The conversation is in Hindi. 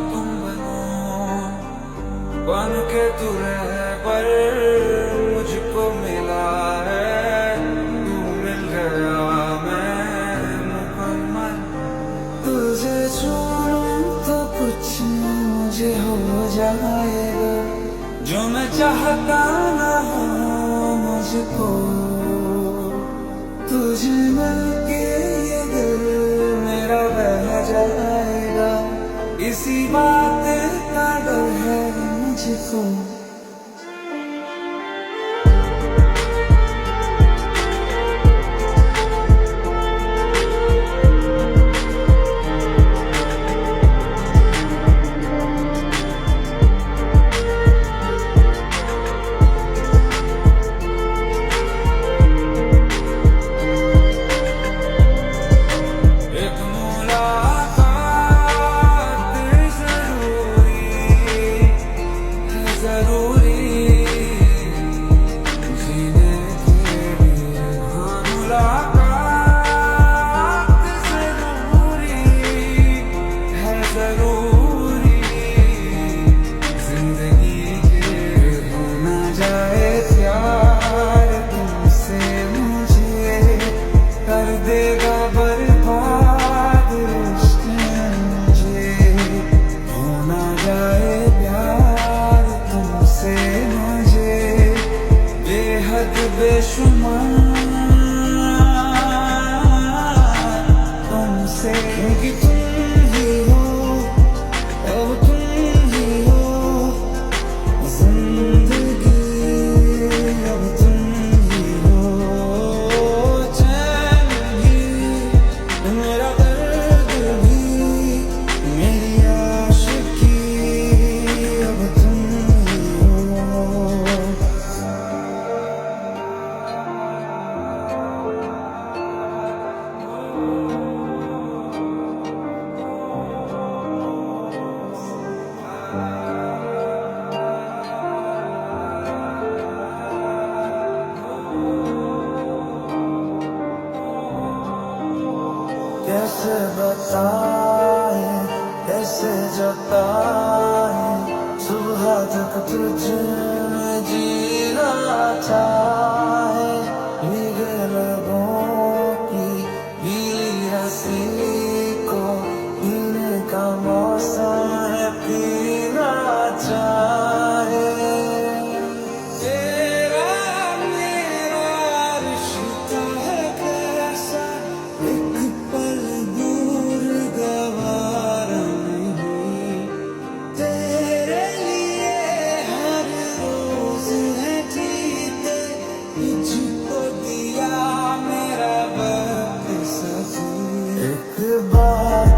तुम बनो, बन के तू रहे पर मुझको मिला है, तू मिल गया मैं मुकम्मल। तुझे छोड़ूं तो कुछ मुझे हो जाएगा, जो मैं चाहता ना हो मुझको। तुझे मिलके ये दिल मेरा बह जाएगा, इसी बात का डर है मुझको। देगा बर्बाद इश्क मुझे, हो ना जाए प्यार तुमसे मुझे, बेहद बेशुमार तुमसे। क्योंकि तुम ही हो, अब तुम ही हो जिंदगी, अब तुम ही हो मेरा दर्द भी, मेरी आशिकी, अब तुम ही हो। कैसे बताए, कैसे जताए, सुबह तक तुझ में जीना चाहे, भीगे लबों की गीली हंसी को पीने का मौसम है, पीना चाहे। तेरा मेरा रिश्ता है कैसा, एक पल दूर गवारा नहीं, तेरे लिए हर रोज है जीते, तुझको दिया मेरा वक्त सभी। एक बार